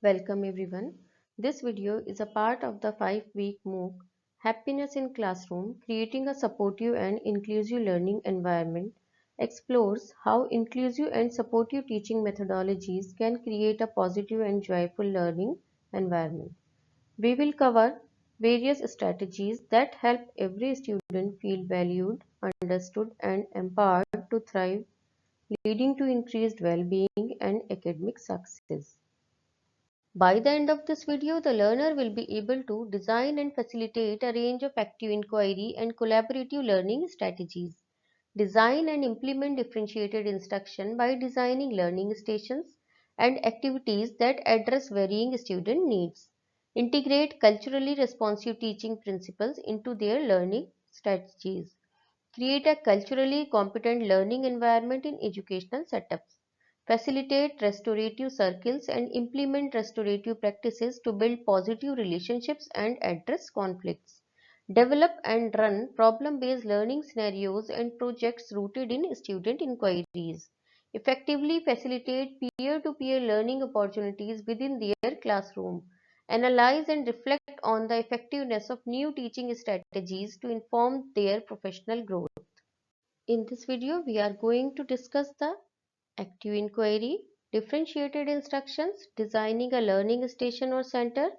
Welcome everyone. This video is a part of the 5-week MOOC Happiness in Classroom Creating a Supportive and Inclusive Learning Environment explores how inclusive and supportive teaching methodologies can create a positive and joyful learning environment. We will cover various strategies that help every student feel valued, understood, and empowered to thrive, leading to increased well-being and academic success. By the end of this video, the learner will be able to design and facilitate a range of active inquiry and collaborative learning strategies. Design and implement differentiated instruction by designing learning stations and activities that address varying student needs. Integrate culturally responsive teaching principles into their learning strategies. Create a culturally competent learning environment in educational setups. Facilitate restorative circles and implement restorative practices to build positive relationships and address conflicts. Develop and run problem-based learning scenarios and projects rooted in student inquiries. Effectively facilitate peer-to-peer learning opportunities within their classroom. Analyze and reflect on the effectiveness of new teaching strategies to inform their professional growth. In this video, we are going to discuss the active inquiry, differentiated instructions, designing a learning station or center,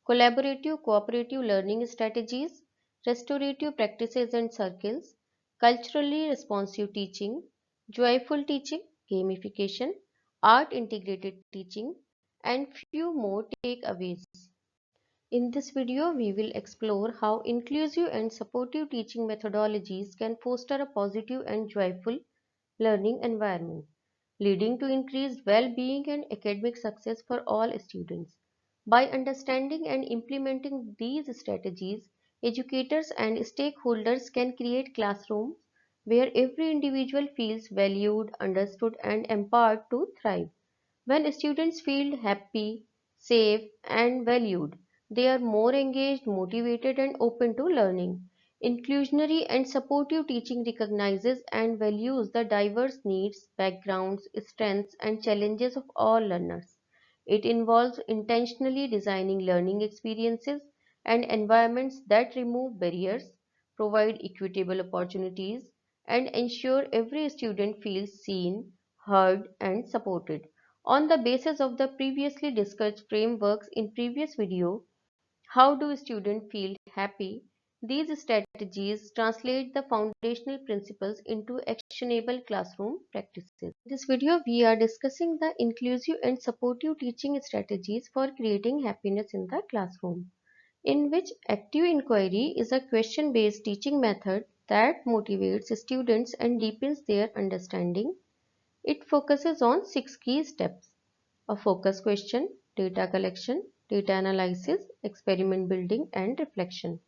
collaborative cooperative learning strategies, restorative practices and circles, culturally responsive teaching, joyful teaching, gamification, art integrated teaching, and few more takeaways. In this video, we will explore how inclusive and supportive teaching methodologies can foster a positive and joyful learning environment, leading to increased well-being and academic success for all students. By understanding and implementing these strategies, educators and stakeholders can create classrooms where every individual feels valued, understood, and empowered to thrive. When students feel happy, safe, and valued, they are more engaged, motivated, and open to learning. Inclusionary and supportive teaching recognizes and values the diverse needs, backgrounds, strengths, and challenges of all learners. It involves intentionally designing learning experiences and environments that remove barriers, provide equitable opportunities, and ensure every student feels seen, heard, and supported. On the basis of the previously discussed frameworks in previous video, how do students feel happy? These strategies translate the foundational principles into actionable classroom practices. In this video, we are discussing the inclusive and supportive teaching strategies for creating happiness in the classroom, in which active inquiry is a question-based teaching method that motivates students and deepens their understanding. It focuses on 6 key steps: a focus question, data collection, data analysis, experiment building, and reflection.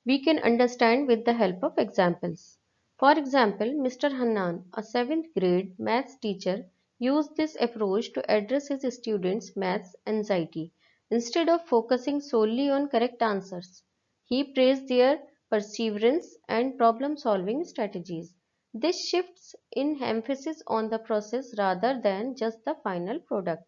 We can understand with the help of examples. For example, Mr. Hannan, a 7th grade maths teacher, used this approach to address his students' maths anxiety. Instead of focusing solely on correct answers, he praised their perseverance and problem solving strategies. This shifts in emphasis on the process rather than just the final product,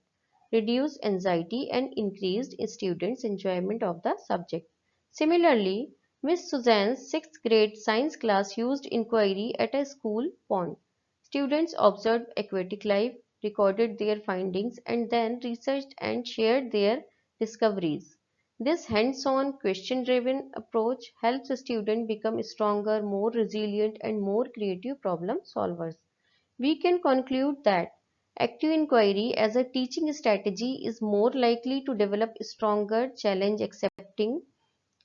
reduced anxiety and increased students' enjoyment of the subject. Similarly, Miss Suzanne's 6th grade science class used inquiry at a school pond. Students observed aquatic life, recorded their findings, and then researched and shared their discoveries. This hands-on, question-driven approach helps students become stronger, more resilient, and more creative problem solvers. We can conclude that active inquiry as a teaching strategy is more likely to develop stronger, challenge accepting,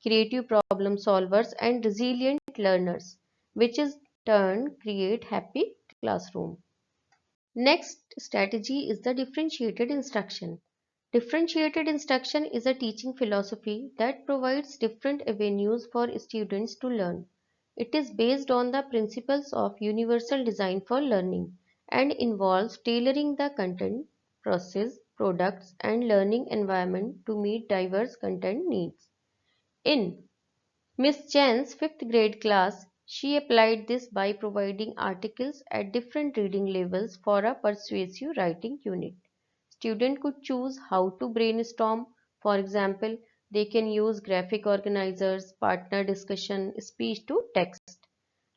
creative problem solvers, and resilient learners, which in turn create happy classroom. Next strategy is the differentiated instruction. Differentiated instruction is a teaching philosophy that provides different avenues for students to learn. It is based on the principles of universal design for learning and involves tailoring the content, process, products, and learning environment to meet diverse content needs. In Miss Chan's 5th grade class, she applied this by providing articles at different reading levels for a persuasive writing unit. Student could choose how to brainstorm. For example, they can use graphic organizers, partner discussion, speech to text,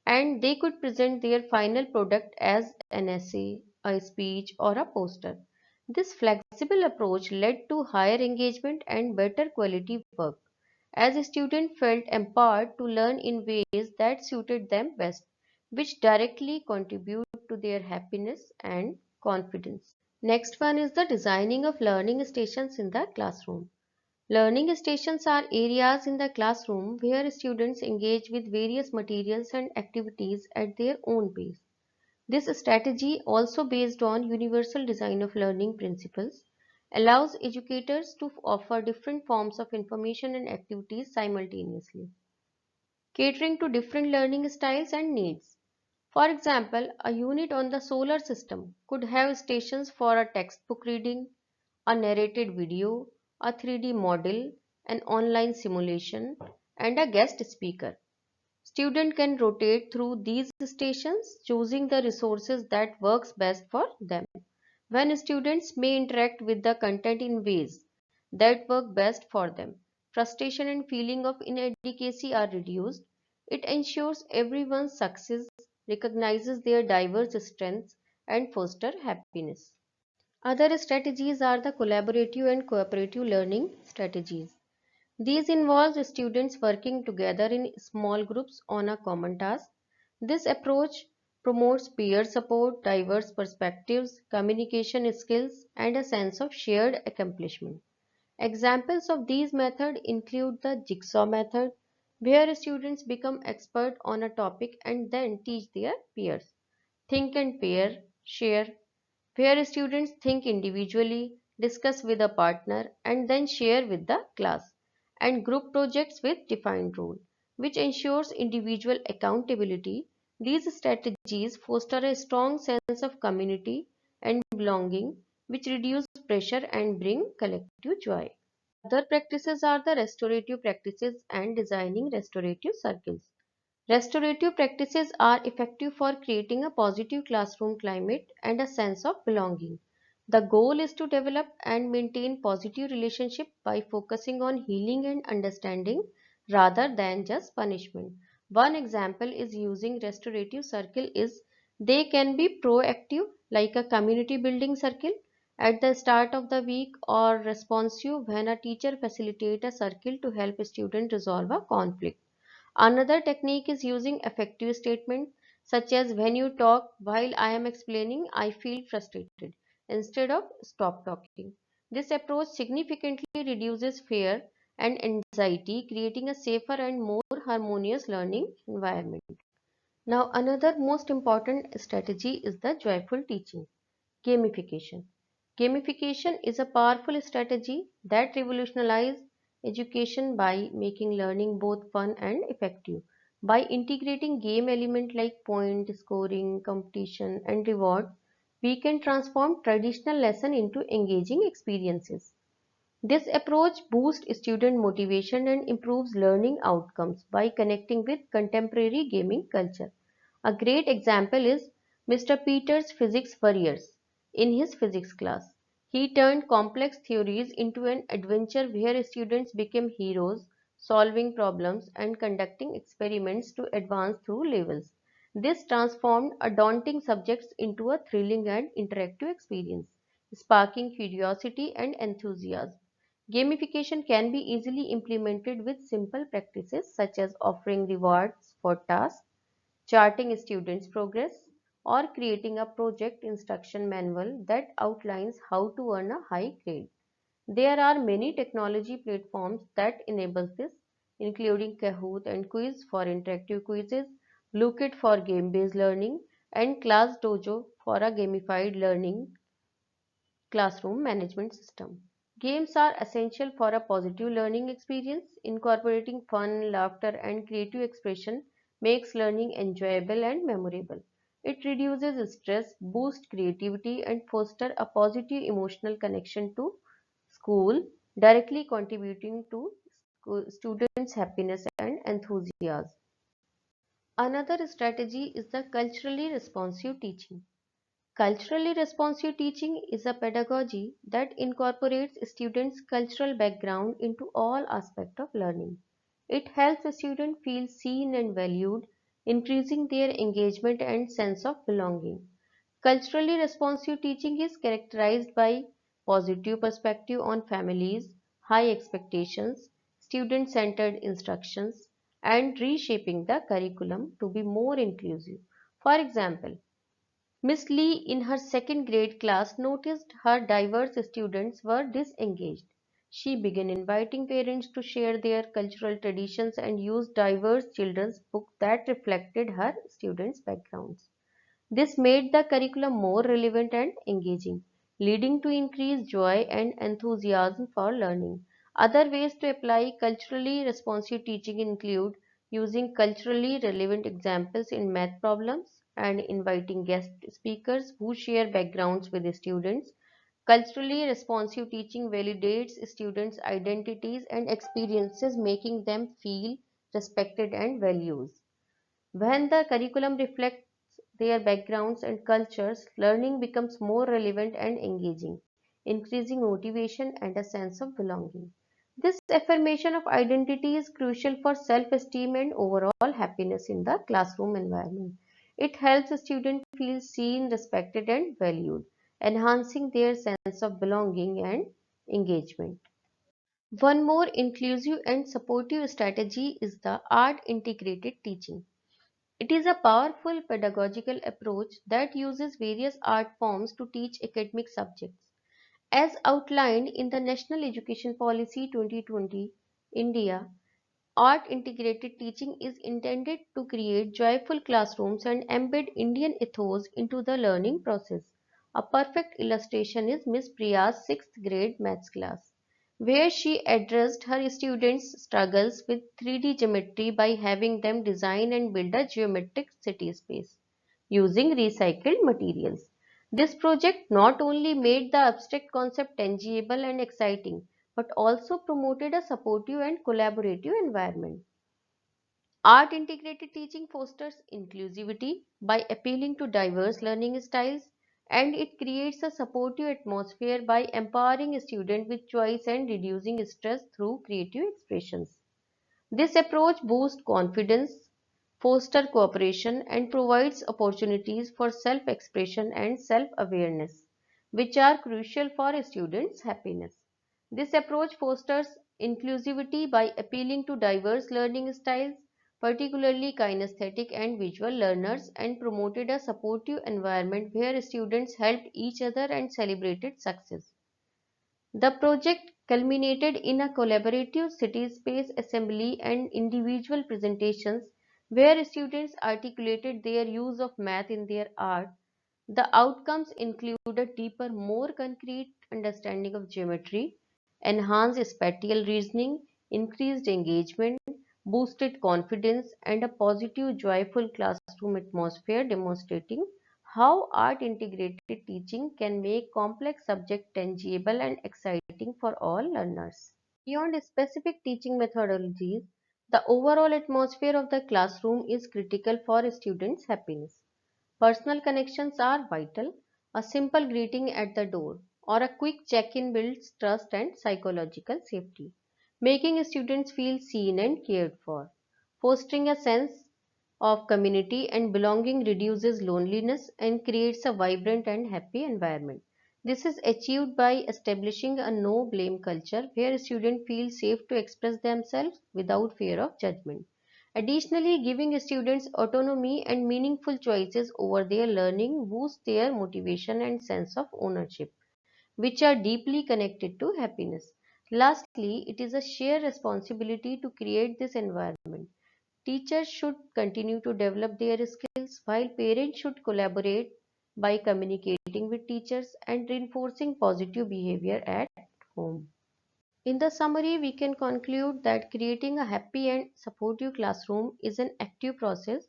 and they could present their final product as an essay, a speech, or a poster. This flexible approach led to higher engagement and better quality work, as students felt empowered to learn in ways that suited them best, which directly contribute to their happiness and confidence. Next one is the designing of learning stations in the classroom. Learning stations are areas in the classroom where students engage with various materials and activities at their own pace. This strategy, also based on universal design of learning principles, allows educators to offer different forms of information and activities simultaneously, catering to different learning styles and needs. For example, a unit on the solar system could have stations for a textbook reading, a narrated video, a 3D model, an online simulation, and a guest speaker. Students can rotate through these stations, choosing the resources that works best for them. When students may interact with the content in ways that work best for them, frustration and feeling of inadequacy are reduced. It ensures everyone's success, recognizes their diverse strengths, and foster happiness. Other strategies are the collaborative and cooperative learning strategies. These involve students working together in small groups on a common task. This approach promotes peer support, diverse perspectives, communication skills, and a sense of shared accomplishment. Examples of these methods include the jigsaw method, where students become expert on a topic and then teach their peers. Think and pair, share, where students think individually, discuss with a partner, and then share with the class, and group projects with defined role, which ensures individual accountability. These strategies foster a strong sense of community and belonging, which reduce pressure and bring collective joy. Other practices are the restorative practices and designing restorative circles. Restorative practices are effective for creating a positive classroom climate and a sense of belonging. The goal is to develop and maintain positive relationship by focusing on healing and understanding rather than just punishment. One example is using restorative circle is they can be proactive like a community building circle at the start of the week or responsive when a teacher facilitates a circle to help a student resolve a conflict. Another technique is using affective statement such as when you talk while I am explaining, I feel frustrated instead of stop talking. This approach significantly reduces fear and anxiety, creating a safer and more harmonious learning environment. Now, another most important strategy is the joyful teaching. Gamification. Gamification is a powerful strategy that revolutionizes education by making learning both fun and effective. By integrating game elements like point, scoring, competition, and reward, we can transform traditional lesson into engaging experiences. This approach boosts student motivation and improves learning outcomes by connecting with contemporary gaming culture. A great example is Mr. Peter's physics warriors. In his physics class, he turned complex theories into an adventure where students became heroes, solving problems and conducting experiments to advance through levels. This transformed a daunting subject into a thrilling and interactive experience, sparking curiosity and enthusiasm. Gamification can be easily implemented with simple practices such as offering rewards for tasks, charting students' progress, or creating a project instruction manual that outlines how to earn a high grade. There are many technology platforms that enable this, including Kahoot and Quiz for interactive quizzes, Bluekit for game-based learning, and ClassDojo for a gamified learning classroom management system. Games are essential for a positive learning experience. Incorporating fun, laughter, and creative expression makes learning enjoyable and memorable. It reduces stress, boosts creativity, and fosters a positive emotional connection to school, directly contributing to students' happiness and enthusiasm. Another strategy is the culturally responsive teaching. Culturally responsive teaching is a pedagogy that incorporates students' cultural background into all aspects of learning. It helps students feel seen and valued, increasing their engagement and sense of belonging. Culturally responsive teaching is characterized by positive perspective on families, high expectations, student-centered instructions, and reshaping the curriculum to be more inclusive. For example, Miss Lee in her second grade class noticed her diverse students were disengaged. She began inviting parents to share their cultural traditions and used diverse children's books that reflected her students' backgrounds. This made the curriculum more relevant and engaging, leading to increased joy and enthusiasm for learning. Other ways to apply culturally responsive teaching include using culturally relevant examples in math problems and inviting guest speakers who share backgrounds with the students. Culturally responsive teaching validates students' identities and experiences, making them feel respected and valued. When the curriculum reflects their backgrounds and cultures, learning becomes more relevant and engaging, increasing motivation and a sense of belonging. This affirmation of identity is crucial for self esteem and overall happiness in the classroom environment. It helps students feel seen, respected, and valued, enhancing their sense of belonging and engagement. One more inclusive and supportive strategy is the art integrated teaching. It is a powerful pedagogical approach that uses various art forms to teach academic subjects. As outlined in the National Education Policy 2020, India, art integrated teaching is intended to create joyful classrooms and embed Indian ethos into the learning process. A perfect illustration is Miss Priya's 6th grade maths class, where she addressed her students' struggles with 3D geometry by having them design and build a geometric city space using recycled materials. This project not only made the abstract concept tangible and exciting, but also promoted a supportive and collaborative environment. Art integrated teaching fosters inclusivity by appealing to diverse learning styles, and it creates a supportive atmosphere by empowering students with choice and reducing stress through creative expressions. This approach boosts confidence, fosters cooperation, and provides opportunities for self expression and self awareness, which are crucial for students' happiness. This approach fosters inclusivity by appealing to diverse learning styles, particularly kinesthetic and visual learners, and promoted a supportive environment where students helped each other and celebrated success. The project culminated in a collaborative city space assembly and individual presentations where students articulated their use of math in their art. The outcomes include a deeper, more concrete understanding of geometry, enhanced spatial reasoning, increased engagement, boosted confidence, and a positive, joyful classroom atmosphere, demonstrating how art integrated teaching can make complex subjects tangible and exciting for all learners. Beyond specific teaching methodologies, the overall atmosphere of the classroom is critical for students' happiness. Personal connections are vital. A simple greeting at the door or a quick check in builds trust and psychological safety, making students feel seen and cared for. Fostering a sense of community and belonging reduces loneliness and creates a vibrant and happy environment. This is achieved by establishing a no blame culture where students feel safe to express themselves without fear of judgment. Additionally, giving students autonomy and meaningful choices over their learning boosts their motivation and sense of ownership, which are deeply connected to happiness. Lastly, it is a shared responsibility to create this environment. Teachers should continue to develop their skills, while parents should collaborate by communicating with teachers and reinforcing positive behavior at home. In the summary, we can conclude that creating a happy and supportive classroom is an active process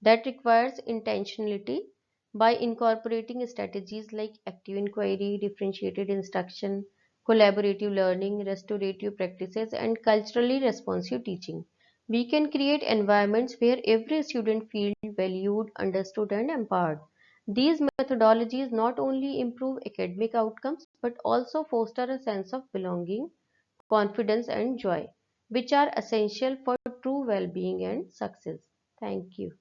that requires intentionality by incorporating strategies like active inquiry, differentiated instruction, collaborative learning, restorative practices, and culturally responsive teaching. We can create environments where every student feels valued, understood, and empowered. These methodologies not only improve academic outcomes but also foster a sense of belonging, confidence, and joy, which are essential for true well being and success. Thank you.